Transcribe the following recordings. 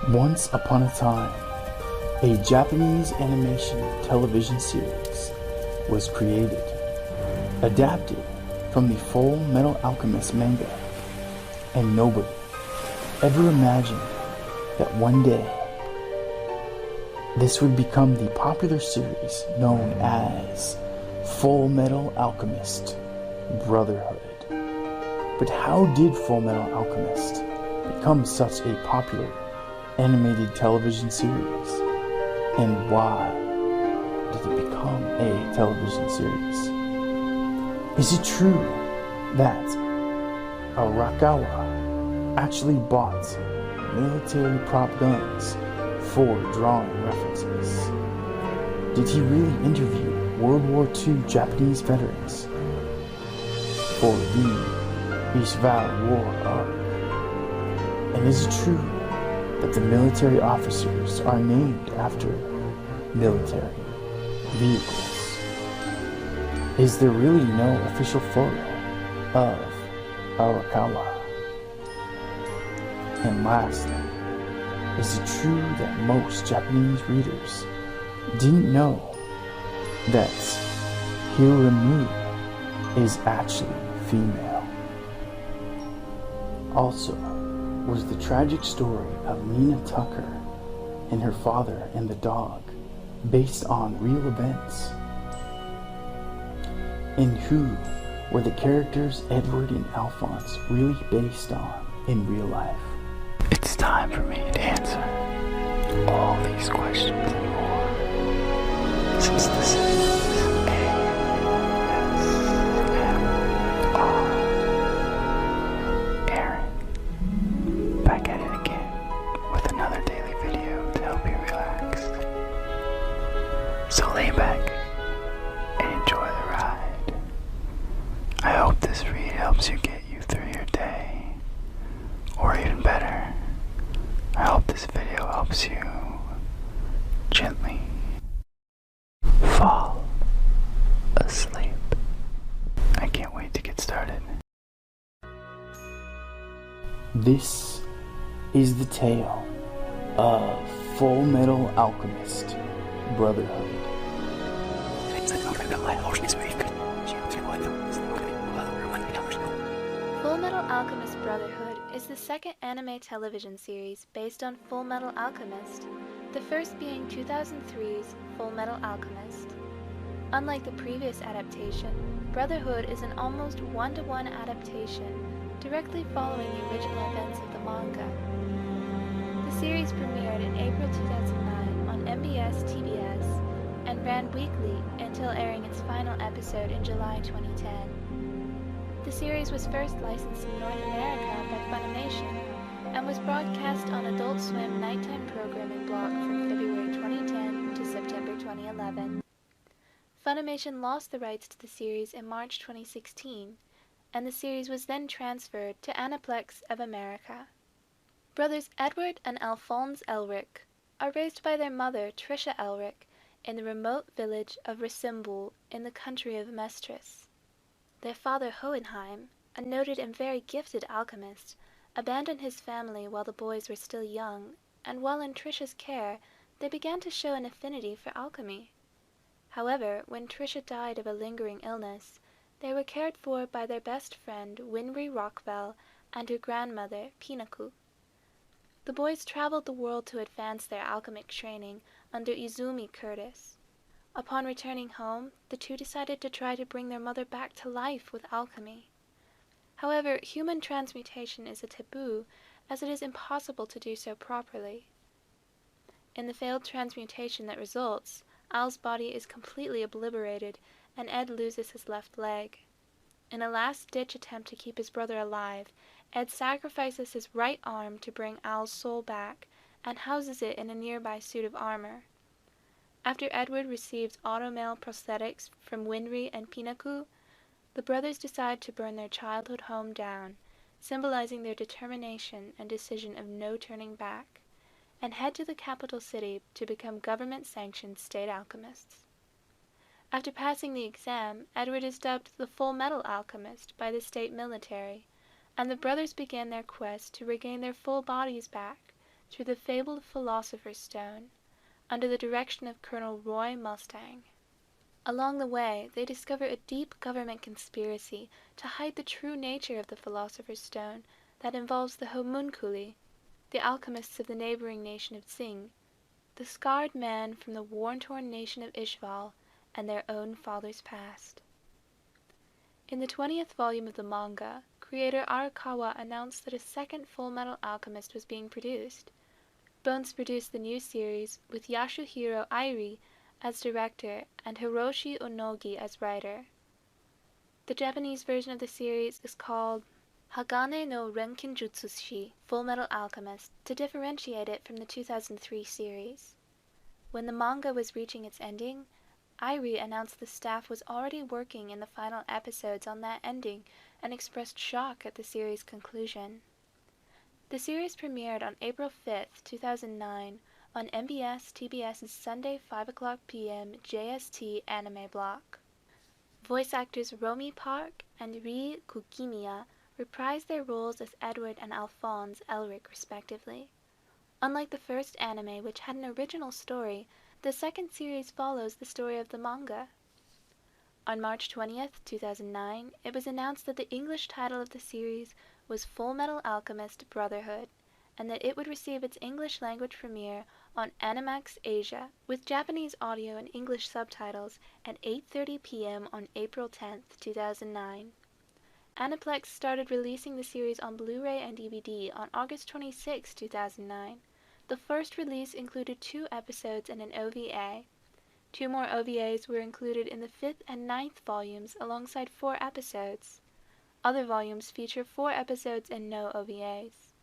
Once upon a time, a Japanese animation television series was created, adapted from the Fullmetal Alchemist manga, and nobody ever imagined that one day this would become the popular series known as Fullmetal Alchemist Brotherhood. But how did Fullmetal Alchemist become such a popular animated television series? And why did it become a television series? Is it true that Arakawa actually bought military prop guns for drawing references? Did he really interview World War II Japanese veterans for the Yasuhiro War arc? And is it true that the military officers are named after military vehicles? Is there really no official photo of Arakawa? And lastly, is it true that most Japanese readers didn't know that Hiromu is actually female? Also, was the tragic story of Nina Tucker and her father and the dog based on real events? And who were the characters Edward and Alphonse really based on in real life? It's time for me to answer all these questions and more, since this is Aaron, back at it again with another daily video to help you relax. So lay back and enjoy the ride. I hope this read helps you get you through your day, or even better, I hope this video helps you gently fall asleep. I can't wait to get started. This is the tale of Fullmetal Alchemist Brotherhood. Fullmetal Alchemist Brotherhood is the second anime television series based on Fullmetal Alchemist, the first being 2003's Fullmetal Alchemist. Unlike the previous adaptation, Brotherhood is an almost one-to-one adaptation directly following the original events of the manga. The series premiered in April 2009 on MBS TBS and ran weekly until airing its final episode in July 2010. The series was first licensed in North America by Funimation and was broadcast on Adult Swim nighttime programming block from February 2010 to September 2011. Funimation lost the rights to the series in March 2016, and the series was then transferred to Aniplex of America. Brothers Edward and Alphonse Elric are raised by their mother, Tricia Elric, in the remote village of Risimbul in the country of Mestris. Their father Hohenheim, a noted and very gifted alchemist, abandoned his family while the boys were still young, and while in Tricia's care, they began to show an affinity for alchemy. However, when Tricia died of a lingering illness, they were cared for by their best friend Winry Rockbell and her grandmother Pinaku. The boys traveled the world to advance their alchemic training under Izumi Curtis. Upon returning home, the two decided to try to bring their mother back to life with alchemy. However, human transmutation is a taboo, as it is impossible to do so properly. In the failed transmutation that results, Al's body is completely obliterated, and Ed loses his left leg. In a last-ditch attempt to keep his brother alive, Ed sacrifices his right arm to bring Al's soul back, and houses it in a nearby suit of armor. After Edward receives automale prosthetics from Winry and Pinaku, the brothers decide to burn their childhood home down, symbolizing their determination and decision of no turning back, and head to the capital city to become government-sanctioned state alchemists. After passing the exam, Edward is dubbed the Fullmetal Alchemist by the state military, and the brothers begin their quest to regain their full bodies back, through the fabled Philosopher's Stone, under the direction of Colonel Roy Mustang. Along the way, they discover a deep government conspiracy to hide the true nature of the Philosopher's Stone that involves the homunculi, the alchemists of the neighboring nation of Tsing, the scarred man from the war-torn nation of Ishval, and their own father's past. In the 20th volume of the manga, creator Arakawa announced that a second Fullmetal Alchemist was being produced. Bones produced the new series with Yasuhiro Irie as director and Hiroshi Ōnogi as writer. The Japanese version of the series is called Hagane no Renkinjutsushi Fullmetal Alchemist to differentiate it from the 2003 series. When the manga was reaching its ending, Irie announced the staff was already working in the final episodes on that ending and expressed shock at the series' conclusion. The series premiered on April 5, 2009 on MBS-TBS's Sunday 5 o'clock p.m. JST anime block. Voice actors Romy Park and Rie Kukimiya reprised their roles as Edward and Alphonse Elric respectively. Unlike the first anime, which had an original story, the second series follows the story of the manga. On March 20, 2009, it was announced that the English title of the series was Fullmetal Alchemist Brotherhood, and that it would receive its English language premiere on Animax Asia, with Japanese audio and English subtitles at 8:30 p.m. on April 10, 2009. Aniplex started releasing the series on Blu-ray and DVD on August 26, 2009. The first release included 2 episodes and an OVA. 2 more OVAs were included in the 5th and 9th volumes alongside 4 episodes. Other volumes feature 4 episodes and no OVAs.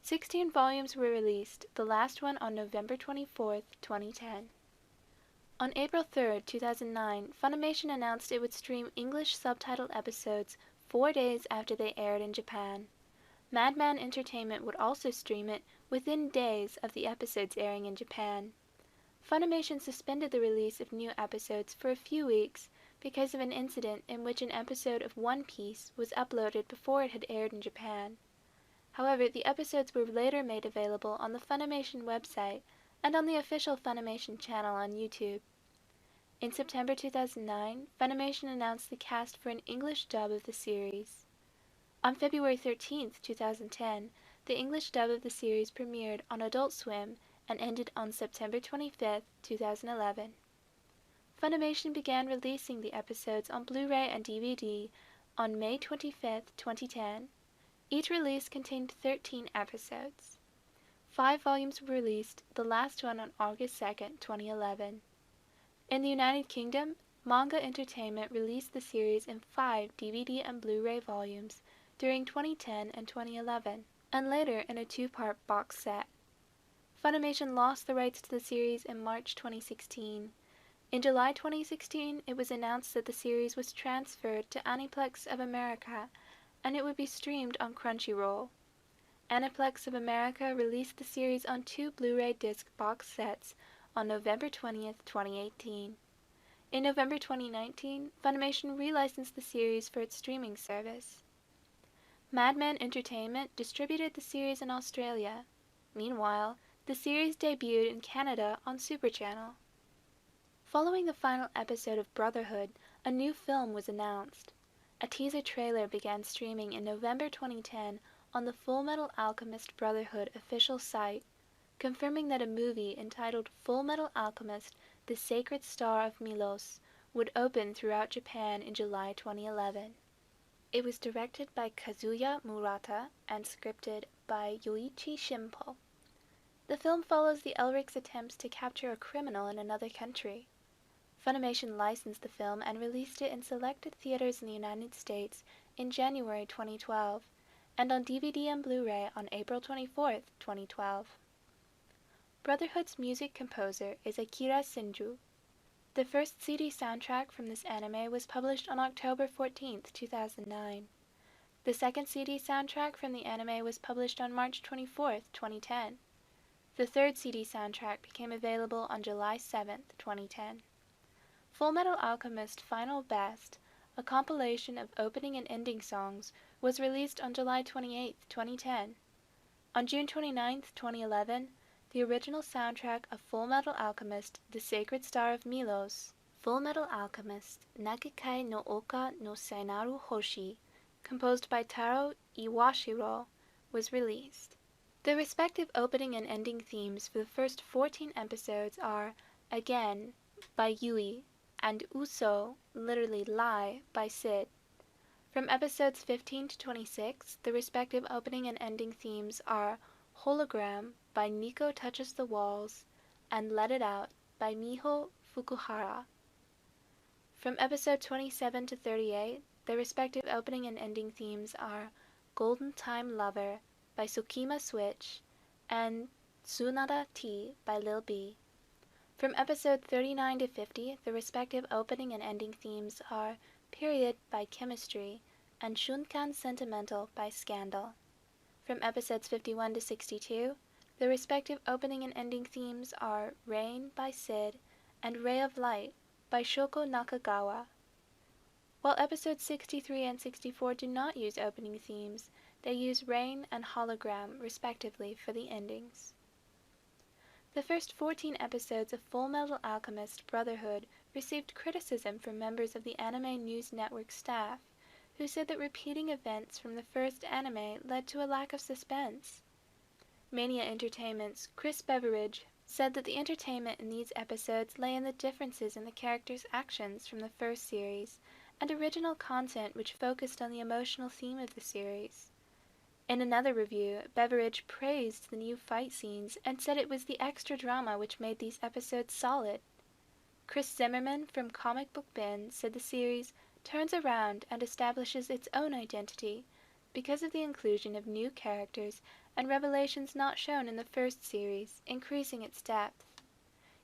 16 volumes were released, the last one on November 24, 2010. On April 3, 2009, Funimation announced it would stream English subtitled episodes 4 days after they aired in Japan. Madman Entertainment would also stream it within days of the episodes airing in Japan. Funimation suspended the release of new episodes for a few weeks because of an incident in which an episode of One Piece was uploaded before it had aired in Japan. However, the episodes were later made available on the Funimation website and on the official Funimation channel on YouTube. In September 2009, Funimation announced the cast for an English dub of the series. On February 13, 2010, the English dub of the series premiered on Adult Swim and ended on September 25, 2011. Funimation began releasing the episodes on Blu-ray and DVD on May 25, 2010. Each release contained 13 episodes. 5 volumes were released, the last one on August 2, 2011. In the United Kingdom, Manga Entertainment released the series in 5 DVD and Blu-ray volumes during 2010 and 2011, and later in a 2-part box set. Funimation lost the rights to the series in March 2016. In July 2016, it was announced that the series was transferred to Aniplex of America, and it would be streamed on Crunchyroll. Aniplex of America released the series on 2 Blu-ray disc box sets on November 20, 2018. In November 2019, Funimation relicensed the series for its streaming service. Madman Entertainment distributed the series in Australia. Meanwhile, the series debuted in Canada on Super Channel. Following the final episode of Brotherhood, a new film was announced. A teaser trailer began streaming in November 2010 on the Fullmetal Alchemist Brotherhood official site, confirming that a movie entitled Fullmetal Alchemist: The Sacred Star of Milos would open throughout Japan in July 2011. It was directed by Kazuya Murata and scripted by Yoichi Shimpo. The film follows the Elric's attempts to capture a criminal in another country. Funimation licensed the film and released it in selected theaters in the United States in January 2012, and on DVD and Blu-ray on April 24, 2012. Brotherhood's music composer is Akira Shinju. The first CD soundtrack from this anime was published on October 14, 2009. The second CD soundtrack from the anime was published on March 24, 2010. The third CD soundtrack became available on July 7, 2010. Fullmetal Alchemist Final Best, a compilation of opening and ending songs, was released on July 28, 2010. On June 29, 2011, the original soundtrack of Fullmetal Alchemist, The Sacred Star of Milos, Fullmetal Alchemist, Nagikai no Oka no Sainaru Hoshi, composed by Taro Iwashiro, was released. The respective opening and ending themes for the first 14 episodes are Again by Yui and Uso, literally Lie, by Sid. From episodes 15 to 26, the respective opening and ending themes are Hologram by Nico Touches the Walls and Let It Out by Miho Fukuhara. From episode 27 to 38, the respective opening and ending themes are Golden Time Lover by Sukima Switch and Tsunada T by Lil B. From episode 39 to 50, the respective opening and ending themes are Period by Chemistry and Shunkan Sentimental by Scandal. From episodes 51 to 62, the respective opening and ending themes are Rain by Sid and Ray of Light by Shoko Nakagawa. While episodes 63 and 64 do not use opening themes, they use Rain and Hologram respectively for the endings. The first 14 episodes of Fullmetal Alchemist Brotherhood received criticism from members of the Anime News Network staff, who said that repeating events from the first anime led to a lack of suspense. Mania Entertainment's Chris Beveridge said that the entertainment in these episodes lay in the differences in the characters' actions from the first series, and original content which focused on the emotional theme of the series. In another review, Beveridge praised the new fight scenes and said it was the extra drama which made these episodes solid. Chris Zimmerman from Comic Book Bin said the series turns around and establishes its own identity because of the inclusion of new characters and revelations not shown in the first series, increasing its depth.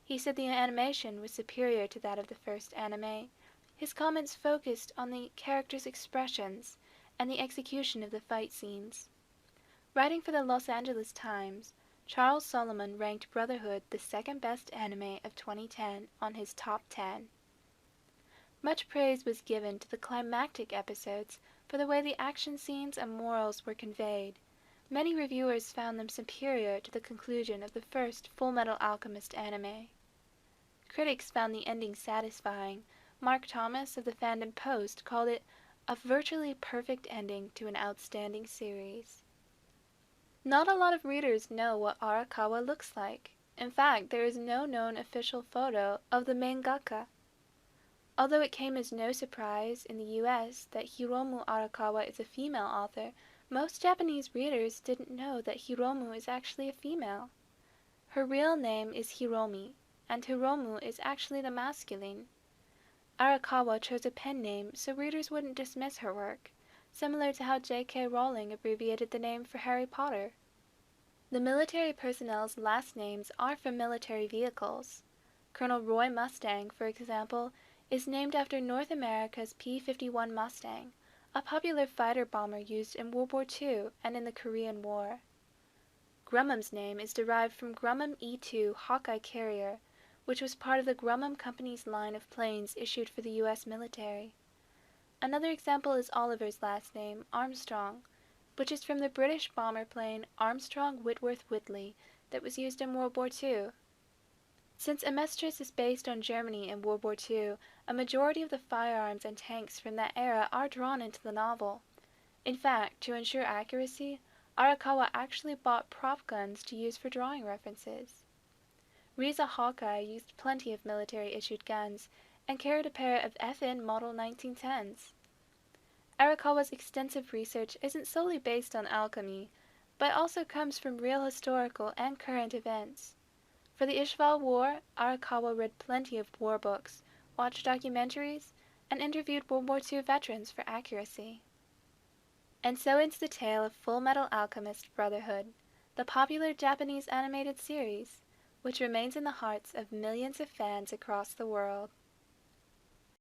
He said the animation was superior to that of the first anime. His comments focused on the characters' expressions and the execution of the fight scenes. Writing for the Los Angeles Times, Charles Solomon ranked Brotherhood the second best anime of 2010 on his top 10. Much praise was given to the climactic episodes for the way the action scenes and morals were conveyed. Many reviewers found them superior to the conclusion of the first Fullmetal Alchemist anime. Critics found the ending satisfying. Mark Thomas of the Fandom Post called it a virtually perfect ending to an outstanding series. Not a lot of readers know what Arakawa looks like. In fact, there is no known official photo of the mangaka. Although it came as no surprise in the US that Hiromu Arakawa is a female author, most Japanese readers didn't know that Hiromu is actually a female. Her real name is Hiromi, and Hiromu is actually the masculine. Arakawa chose a pen name so readers wouldn't dismiss her work, similar to how J.K. Rowling abbreviated the name for Harry Potter. The military personnel's last names are from military vehicles. Colonel Roy Mustang, for example, is named after North America's P-51 Mustang, a popular fighter bomber used in World War II and in the Korean War. Grummum's name is derived from Grummum E-2 Hawkeye carrier, which was part of the Grummum Company's line of planes issued for the U.S. military. Another example is Oliver's last name, Armstrong, which is from the British bomber plane Armstrong Whitworth Whitley that was used in World War II. Since Amestris is based on Germany in World War II, a majority of the firearms and tanks from that era are drawn into the novel. In fact, to ensure accuracy, Arakawa actually bought prop guns to use for drawing references. Riza Hawkeye used plenty of military-issued guns and carried a pair of FN Model 1910s. Arakawa's extensive research isn't solely based on alchemy, but also comes from real historical and current events. For the Ishval War, Arakawa read plenty of war books, watched documentaries, and interviewed World War II veterans for accuracy. And so ends the tale of Fullmetal Alchemist Brotherhood, the popular Japanese animated series, which remains in the hearts of millions of fans across the world.